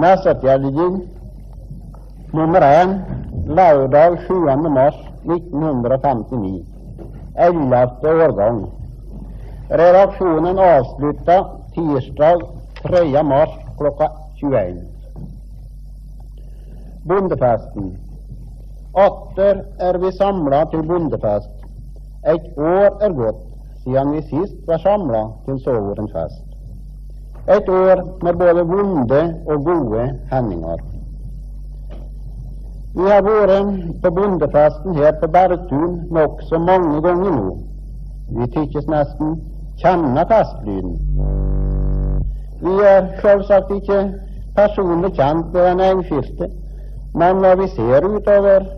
Nessetgjeldingen nummer 1, lørdag 7. mars 1959, 11. årgang. Redaksjonen avsluttet tirsdag 3. mars klokka 21. Bondefesten. Atter vi samlet til bondefest. Et år gått siden vi sist var samlet til såvorens fest. Et år med både vonde og gode hendinger. Vi har vært på bondefesten her på Bergtun nok så mange ganger nå. Vi tykkes nesten kjenne festlyden. Vi selvsagt ikke personlig kjent med den enskilte, men når vi ser utover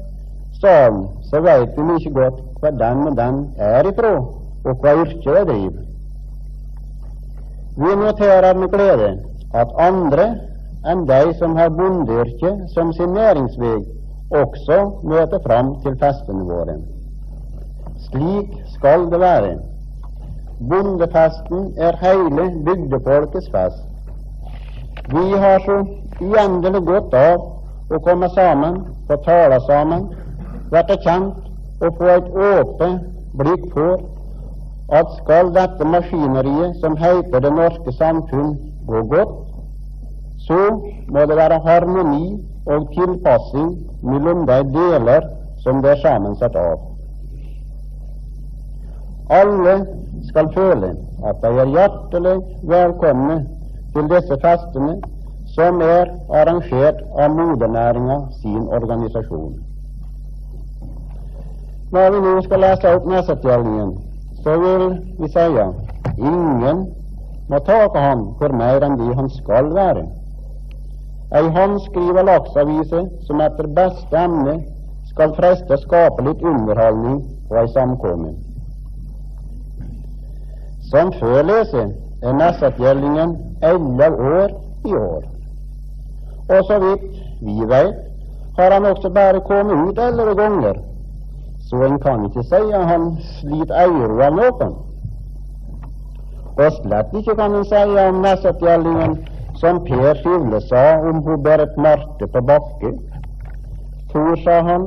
salen, så vet vi mye godt hva den og den ifra, og hva yrke de driver. Vi noterer med glede at andre enn de som har bondeyrke som sin næringsveg, også møter fram til festene våre. Slik skal det være. Bondefesten hele bygdefolkets fest. Vi har så uendelig godt av å komme sammen, få tale sammen, være kjent og få et åpent blikk på at skal dette maskineriet som heter det norske samfunn gå godt, så må det være harmoni og tilpassing mellom de deler som det sammensatt av. Alle skal føle at de hjertelig velkomne til disse festene som arrangert av modernæringa sin organisasjon. Når vi nå skal lese opp Nessetgjeldingen, så vil vi si ingen må take han for mer enn de han skal være. Ei håndskriva laksavise som etter beste emne skal freste skape litt underholdning på ei samkommen. Som før leser Nessetgjeldingen 11 år i år. Og så vidt vi vet, har han også bare kommet ut 11 ganger, så en kan ikke si at han slit eiro av noen. Og slett ikke kan en si om Nessetgjeldingen som Per Skivle sa om hun Berit Marte på Bakke. For, sa han,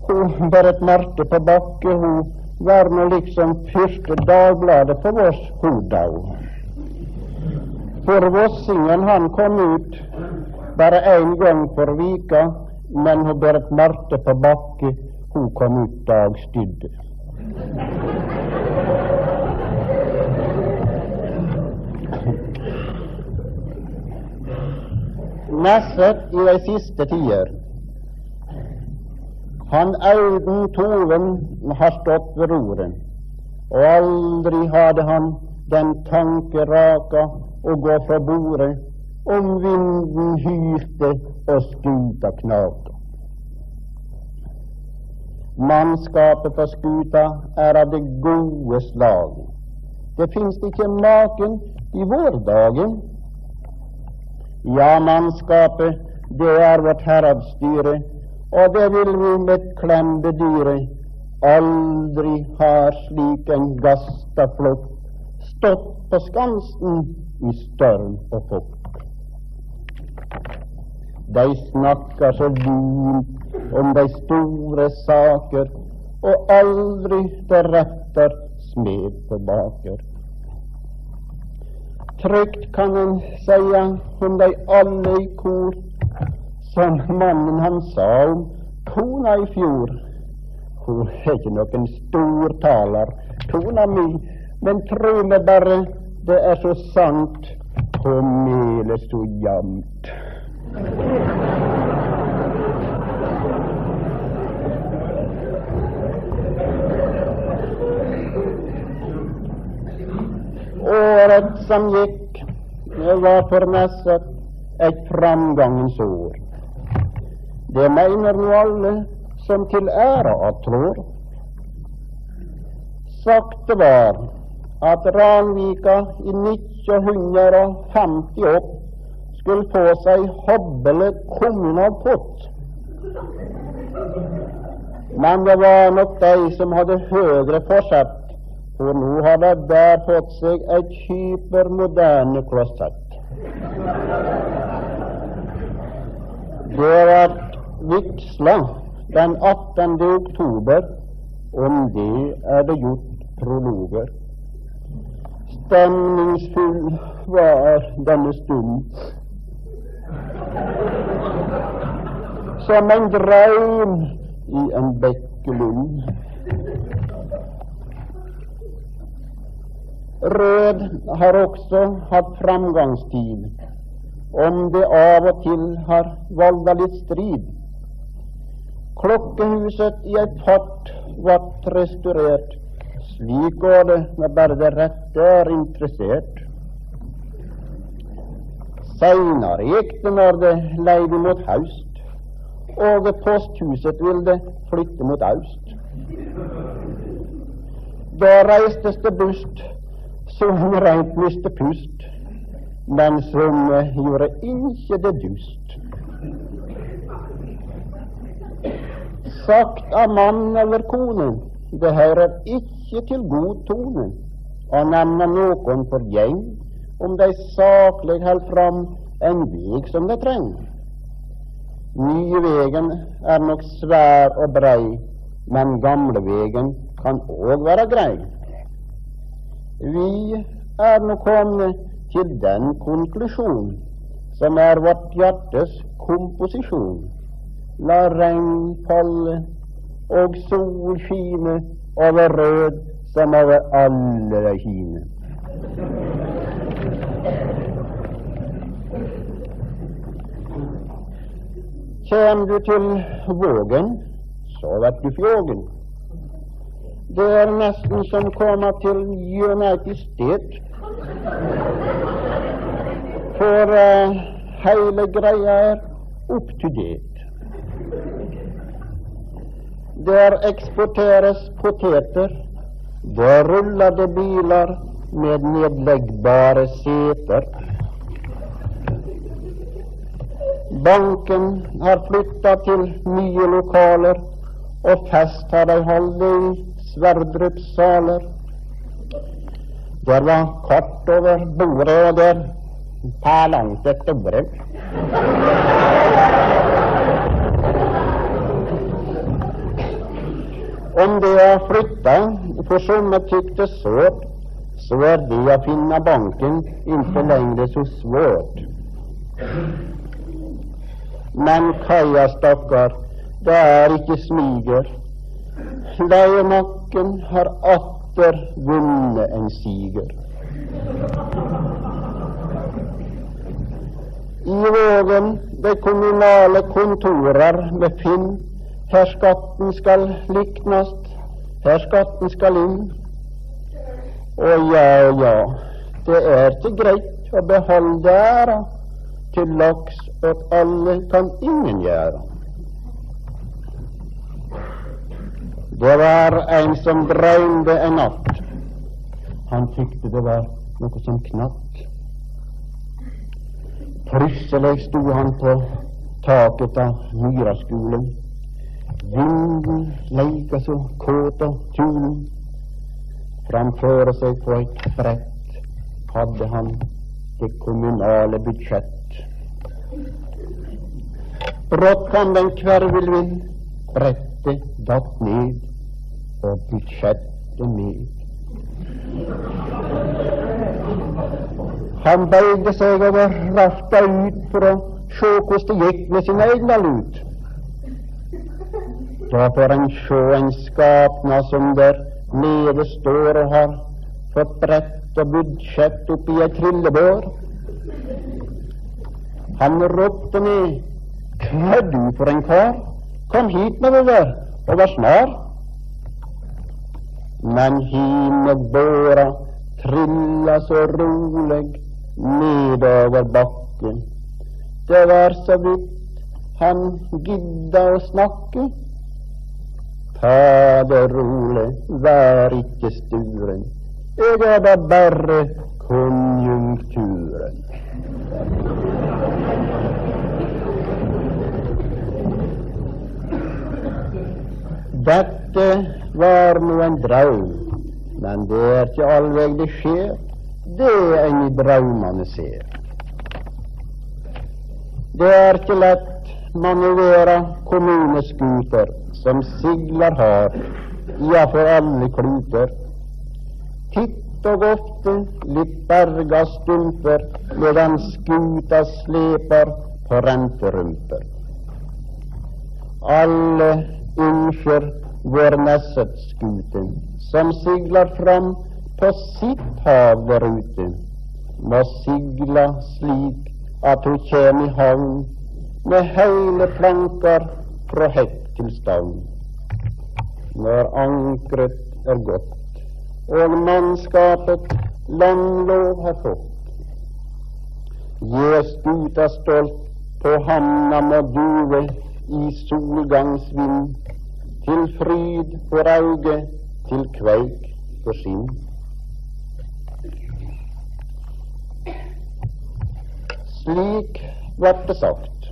hun Berit Marte på Bakke, hun var nå liksom første Dagbladet på vårs hodau. For Vossingen han kom ut bare en gang for vika, men hun Berit Marte på Bakke, hun kom ut dagstydde. Nesset i de siste tider. Han Auden Toven har stått ved roret, og aldri hadde han den tanke raka å gå fra bordet om vinden hyrte og skuta knaka. Mannskapet på skuta av det gode slag. Det finnes ikke maken i vår dagen. Ja, mannskapet, det vårt herredsstyre, og det vil vi med klem bedyre. Aldri har slik en gastaflokk stått på skansen i storm og fukt. De snakker så lunt om de store saker, og aldri det retter smed på baker. Trygt kan en seie om de alle i kor, som mannen han sa om kona i fjor. Hun ikke noen stor taler, kona mi, men tro meg bare, det så sant, hun meler så jamt. Året som gikk var for Nesset et framgangens år. Det mener nå alle som til æra attrår. Sagt det var at Ranvika i 1958 skulle få seg hobbele kommunal pott. Men det var nok de som hadde høyere forsett, for nå har det der fått seg et hypermoderne klosett. Det var vigsla den 18. oktober, om det det gjort prologer. Stemningsfull var denne stunden, som en grein i en bekkelund. Rød har også hatt framgangstid, om det av og til har volda litt strid. Klokkehuset i et fart vart restaurert. Slik går det når bare det rette interessert. Seinere gikk det når det leide mot haust, og posthuset ville flytte mot aust. Da reistes det bust, så hun rent miste pust, men som gjorde ikke det dust. Sagt av mann eller kone, det hører ikke til god tone å nevne noen for gjeng, om de saklig held fram en veg som de trenger. Nye vegen nok svær og brei, men gamle vegen kan òg være grei. Vi nå kommet til den konklusjon som vårt hjertes komposisjon. La regn falle og sol skine over rød som over alle de hine. Kjem du til vågen, så vet du fjågen. Det nesten som kommer til United States, for hele greia up to date. Der eksporteres poteter, der ruller det biler med nedleggbare seter. Banken har flyttet til nye lokaler, og fest har de holdt i Sverdrups saler. Der var kart over bordet, og der langt etter bordet. Om det flyttet, for somme tykte sårt, så det å finne banken ikke lenger så svårt. Men kaja stakkar, det ikke smiger. Leiemakken har atter vunnet en siger. I vågen de kommunale kontorer befinn, her skatten skal liknast, her skatten skal inn. Og ja, det ikke greit å beholde æra, til laks og alle kan ingen gjøre. Det var en som drømte en natt. Han tykte det var noe som knatt. Plutselig stod han på taket av Myraskolen. Vinden leika så kåt og tulen. Framføre seg på et brett hadde han det kommunale budsjett. Brått kom den kvervilvind, brettet datt ned, og budsjettet med. Han bøyde seg over rafta ut for å se hvordan det gikk med sin egne lut. Da får en se en skapna som der nede står og har fått brett og budsjett oppi et trillebår. Han ropte ned: «Hva du for en kar? Kom hit med det der, og vær snar!» Men hine båra trilla så rolig nedover bakken. Det var så vidt han gidda å snakke. Ta det rolig, vær ikke sturen, jeg da bare konjunkturen. Dette var noen draum, men det ikke allveg det skjer, det en i draumene ser. Det ikke lett manøvrere kommuneskuter som sigler hardt, ja for alle kluter. Titt og ofte litt berga stumper, medan skuta sleper på renterumper. Alle ønsker vår Nessetskute, som sigler fram på sitt hav der ute, må sigla slik at hun kjem i havn med hele planker fra hekk til stavn. Når ankret gått, og mannskapet landlov har fått, gje skuta stolt på hamna må duve i solgangsvind, til fryd for auge, til kveik for sinn. Slik ble det sagt.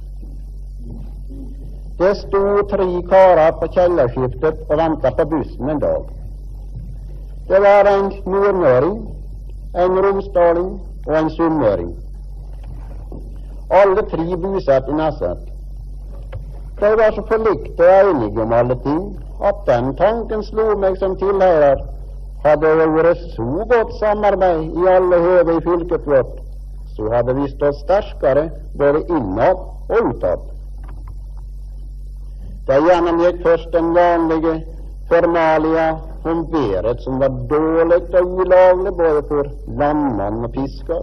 Det stod 3 karer på kjellerskiftet og ventet på bussen en dag. Det var en nordmøring, en romsdaling og en sunnmøring. Alle 3 bosatt i Nesset. De var så forlikte og enige om alle ting, at den tanken slo meg som tilhører, hadde det vært så godt samarbeid i alle høve i fylket vårt, så hadde vi stått sterkere både innad og utad. De gjennomgikk først den vanlige formalia om været, som var dårlig og ulaglig både for landmann og fisker.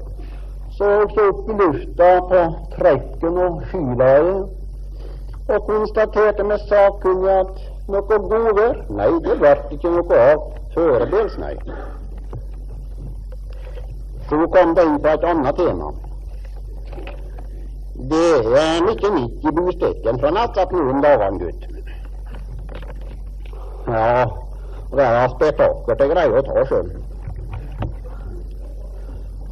Så opp i lufta på trekken og skylaget, og konstaterte med sakkunnig at noe godvær, nei, det ble ikke noe av førebels, nei. Så kom det inn på et annet tema. Det er mye nytt i bostekken fra Nesset noen dagen, gutt. Ja, det er spetakler til greie å ta selv.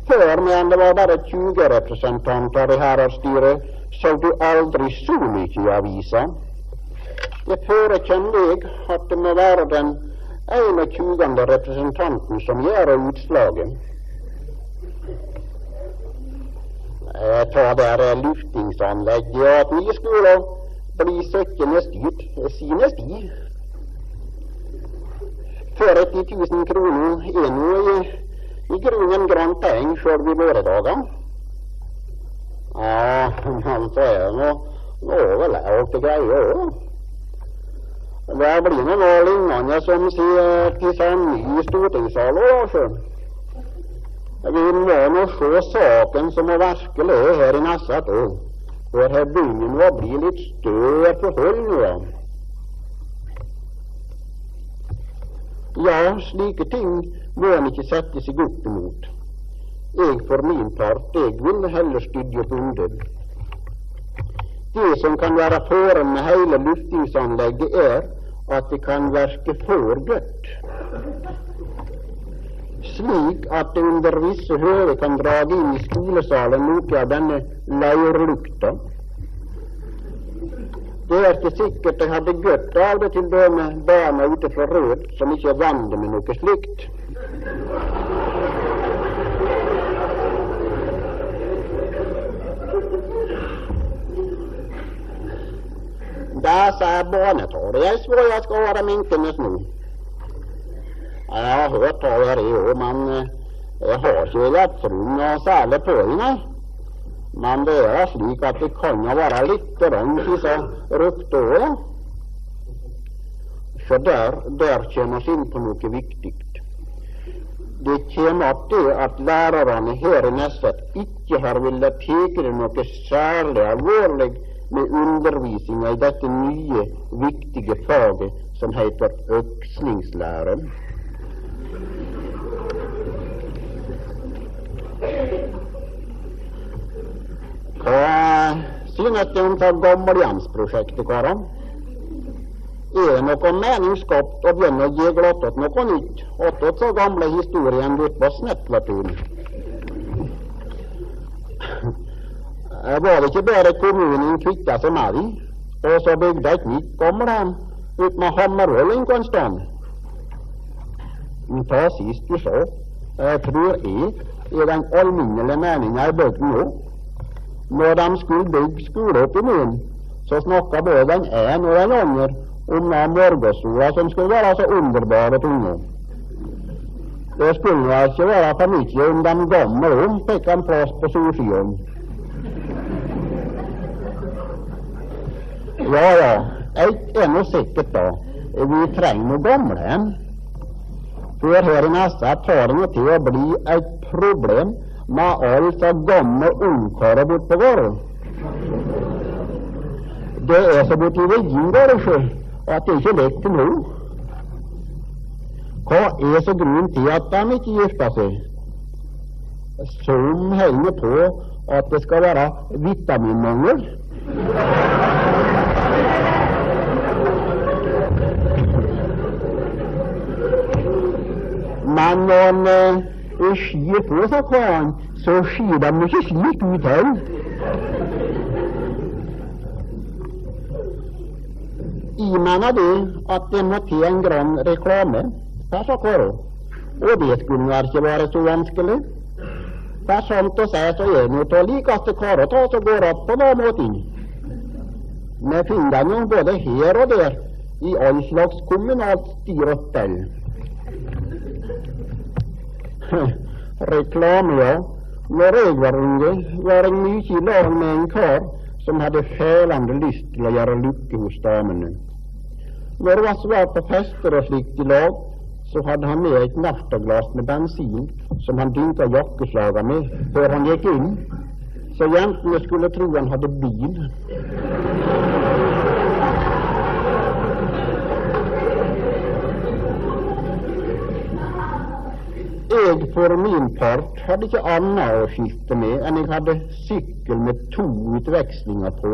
Før, men det var bare 20 representanter i herredsstyret, så du aldri så mye i avisa. Det forekjenner jeg at det må være den 21. representanten som gjør utslaget. Ta der luftingsanlegget, og at vi skulle bli søkkende styrt sine sti. 40 000 kroner er noe i grunnen grant penger selv i våre dager. Ja, men så er det noe overlevd til greie også. Det blir noe lignende som sier til seg en ny stortingssal også. Vi må nå se saken som er virkelig her i Nesset også, for her begynner nå å bli litt større forhold nå. Ja, slike ting må en ikke sette seg opp imot. Jeg for min part, jeg vil heller studie på undel. Det som kan være faren med hele luftingsanlegget at det kan virke for godt, slik at det under visse høve kan drage inn i skolesalen noe av denne leirlukta. Det er ikke sikkert jeg hadde godt av det til døme barna ute fra Rød, som ikke er vant med noe slikt. Da sa jeg barnetar, jeg svår jeg skal være minkenes nå. Jeg har hørt hva det også, men jeg har ikke lett tro noe særlig på henne. Men det er slik at det kan jo være litt rann disse rykter også. Så der kommer oss inn på noe viktig. Det kommer at det at lærerne her i Nesset ikke har villet teke det noe særlig alvorlig med undervisningen i dette nye, viktige faget som heter økslingslære. Hva synes du om det gammelhjemsprosjektet, karer? Er det noe meningsskapt å begynne å gi glattåt noe nytt, åttåt så gamle historien ut på Snettlaturen? Var det ikke bare kommunen kvittet seg med dem, og så bygde et nytt gammelhjem ut med Hammervoll en stand? Ta sist du så, tror jeg, er den alminnelige meningen i bygden nå. Når de skulle bygge skole opp i munnen, så snakket både den ene og den andre om den morgensola som skulle være så underbare tunge. Det skulle ikke være for mye om de gamle fikk en plass på solskyen. Ja, et noe sikkert da. Vi trenger noe gamle hen. For her i Nesset tar det til å bli et problem med alt av gamle ungkarer bort på gården. Det så bort i veggen der ikke, at det ikke lett til noe. Hva så grunnen til at de ikke gifter seg? Som henger på at det skal være vitaminmangel. Men når de skjer på seg karen, så skjer de ikke slik ut her. Jeg mener det at det må til en grann reklame for seg karen, og det skulle ikke være så vanskelig. For sånt å si så noe til likeste karen ta så går opp på den måten. Vi finner den jo både her og der i all slags kommunalt styr og stell. Reklame, ja. Når jeg var unge, var jeg mye i lag med en kar som hadde fælende lyst til å gjøre lykke hos damene. Når det var svært på fester og slikt i lag, så hadde han med et naftaglass med bensin som han dynket jakkeslaget med før han gikk inn, så jentene skulle tro han hadde bil. Jeg for min part hadde ikke annet å skifte med enn jeg hadde sykkel med 2 utvekslinger på,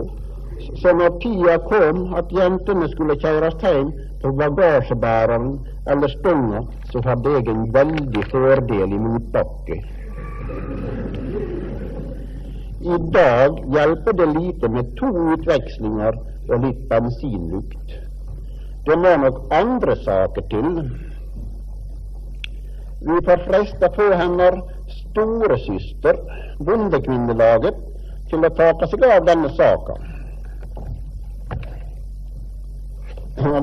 så når tida kom at jentene skulle kjøres hjem på bagasjebæreren eller stonga, så hadde jeg en veldig fordel i motbakke. I dag hjelper det lite med 2 utvekslinger og litt bensinlukt. Det må nok andre saker til. Vi får fresta på hennes store syster, bondekvinnelaget, til å ta seg av denne saken.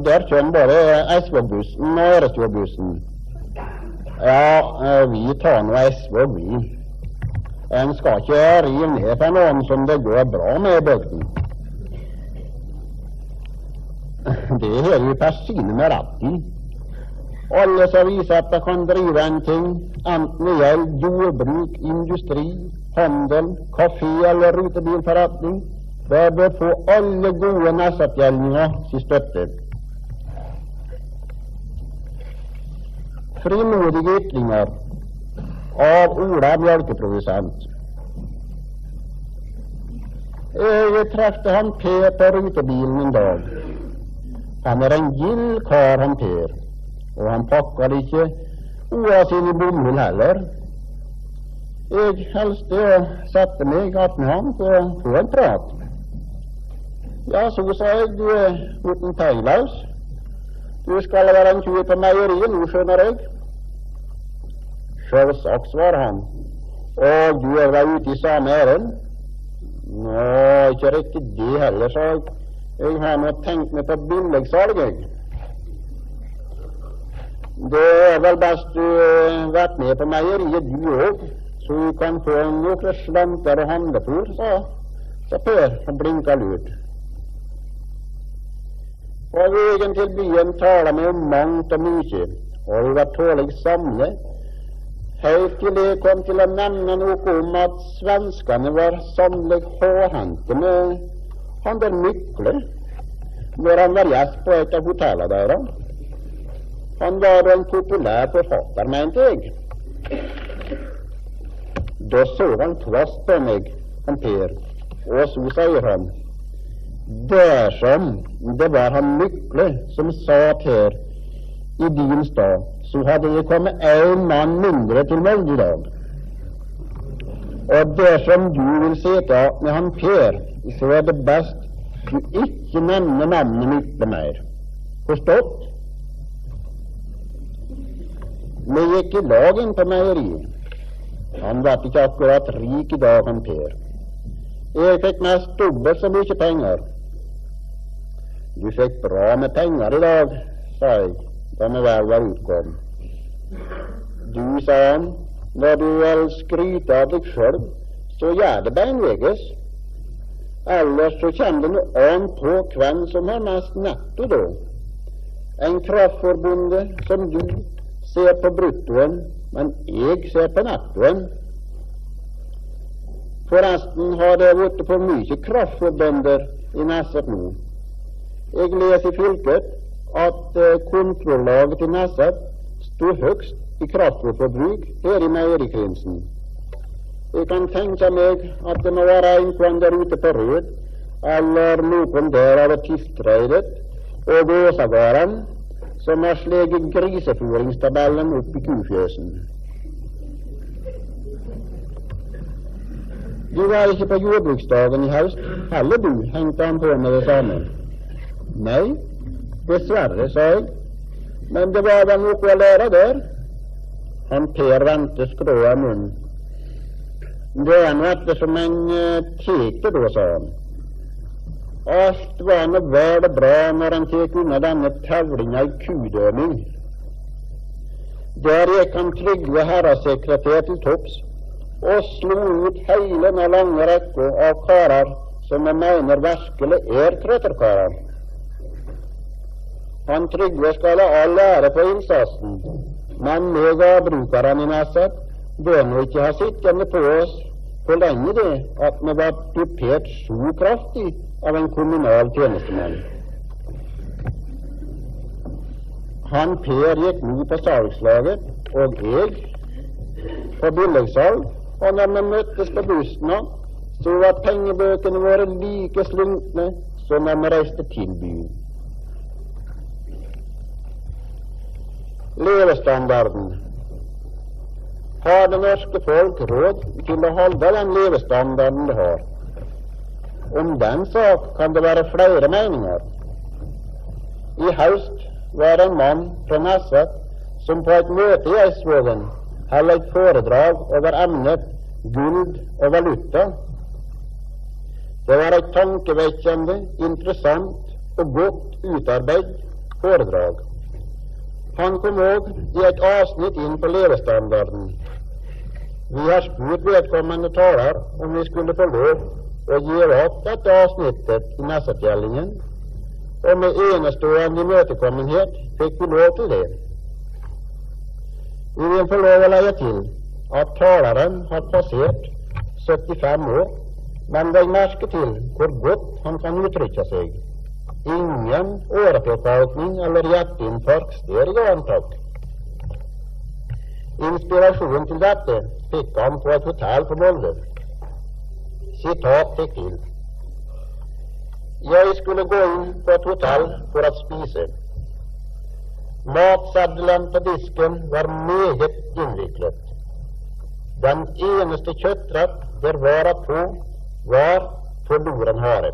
Der kommer bare Eidsvågbussen og Øresfjordbussen. Ja, vi tar nå Eidsvåg, vi. En skal ikke rive ned for noen som det går bra med i bygden. Det er jo persine med retten. Alle som viser at de kan drive en ting, enten det gjelder jordbruk, industri, handel, kafé eller rutebilforretning, det bør få alle gode Nessetgjeldinger sin støtte. Frimodige ytringer av Ola mjølkeprodusent. Jeg trefte han Per på rutebilen en dag. Han en gild kar, han Per. Og han pakker ikke orda sine i bomull heller. Jeg helste å sette meg att med ham for å få en prat. Ja, så sa jeg, du gjort en teilaus. Du skal være en tur på meieriet, nå skjønner jeg. Selvsagt, svarer han. Og du vel ute i samme ærend? Nå, ikke riktig det heller, sa jeg. Jeg har nå tenkt meg på billigsalg, jeg. Det vel best du vært med på meieriet du òg, så du kan få noen slanter og handlefôr, sa Per og blinka lurt. På veien til byen taler vi om mangt og mye, og vi var tålig samlet, helt til jeg kom til å nevne noe om at svenskene var sannelig hårdhendte med han der Mykle, når han var gjest på et av hotellene deres. Han var en populær forfatter, mente jeg. Da så han tvast på meg, han Per, og så sier han, dersom det var han Mykle som satt her i din stad, så hadde det kommet en mann mindre til Molde i dag. Og dersom du vil sitte med han Per, så det best du ikke nevner navnet Mykle mer. Forstått? Vi gikk i lag inn på meieriet. Han var ikke akkurat rik i dag, han Per. Jeg fikk mest dobbelt så mye penger, Du fikk bra med penger I dag, sa jeg, da vi vel var utkom. Du, sa han, når du vil skryte av deg selv, så gjør det beinveges. Ellers så kommer det noe an på hvem som har mest netto da. En kraftforbunde som du ser på bruttoen, men jeg ser på nettoen. Forresten har det vært for mye kraftforbønder I Nesset nå. Jeg leser I fylket at kontrollaget til Nesset stod høgst I kraftforbruk her I meierikrinsen. Jeg kan tenke meg at det må være en der ute på Rød, eller noen der av Tiftreidet og Gåsagaren, som har sleget griseforingstabellen opp I kufjøsen. Du var ikke på jordbruksdagen I høst, heller du, hengte han på med det samme. Nei, dessverre, sa jeg, men det var vel noe å lære der. Han Per vendte skrå av munnen. Det noe som en tekte da, sa han. Alt var noe vel og bra når han tek unna denne tavlinga I kudøming. Der gikk han Trygve herresekretær til topps og slo ut hele den lange rekka av karer som jeg mener virkelig trøtterkarer. Han Trygve skal ha all ære for innsatsen, men meg avbrukeren I Nesset bør nå ikke ha sittende på oss for lenge det at vi var dupert så kraftig av en kommunal tjenestemann. Han Per gikk nå på salgslaget, og jeg på billigsalg, og når vi møttes på bussen, så var pengebøkene våre like slunkne som når vi reiste til byen. Levestandarden. Har det norske folk råd til å holde den levestandarden det har? Om den sak kan det være flere meninger. I høst var en mann fra Nesset som på et møte I Eidsvågen holdt et foredrag over emnet guld og valuta. Det var et tankevekkende, interessant og godt utarbeidet foredrag. Han kom også I et avsnitt inn på levestandarden. Vi har spurt vedkommende taler om vi skulle få lov å gi opp dette avsnittet I Nessetgjeldingen, og med enestående imøtekommenhet fikk vi lov til det. Vi vil få lov å legge til at taleren har passert 75 år, men legg merke til hvor godt han kan uttrykke seg. Ingen åreforkalkning eller hjerteinfarkt steder I antak. Inspirasjonen til dette fikk han på et hotell på Molde. Sitat fikk til. Jeg skulle gå inn på et hotell for å spise. Matseddelen på disken var meget innviklet. Den eneste kjøttrett der var på var forloren hare.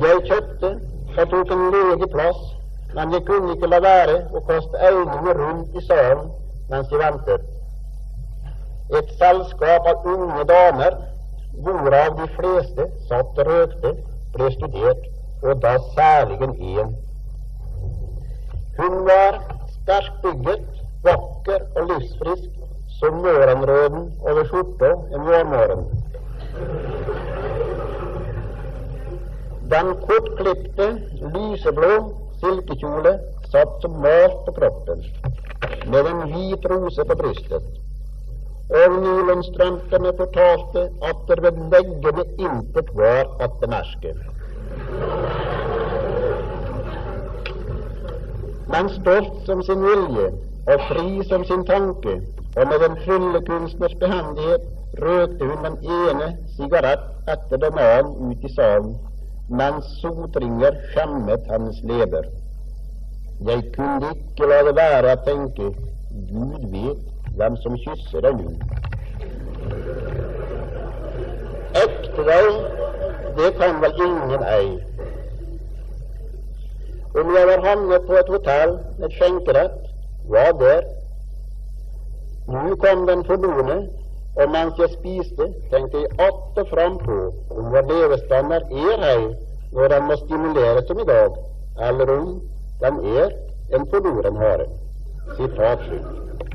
Jeg kjøpte og tok en ledig plass, men jeg kunne ikke la være å kaste øynene rundt I salen mens jeg ventet. Et selskap av unge damer, hvorav de fleste satt og røkte, ble studert, og da særlig en. Hun var sterkbygget, vakker og livsfrisk, som morgenrøden over skjorta en vårmorgen. Den kortklipte, lyseblå silkekjole satt som malt på kroppen, med en hvit rose på brystet, og nylonstrømpene fortalte at det ved veggene intet var at bemerke. Men stolt som sin vilje, og fri som sin tanke, og med den fulle kunstners behendighet, røkte hun den ene sigarett etter den annen ut I salen, mens sotringer skjemmet hennes leber. Jeg kunne ikke la det være å tenke, Gud vet hvem som kysser deg nå. Ekte deg, det kan vel ingen ei. Om jeg var havnet på et hotell med skjenkerett, var der. Nå kom den forlorne, og mens jeg spiste, tenkte jeg att og fram på om vår levestandard hei når den må stimuleres som i dag, eller om den en forloren hare. Sitat slutt.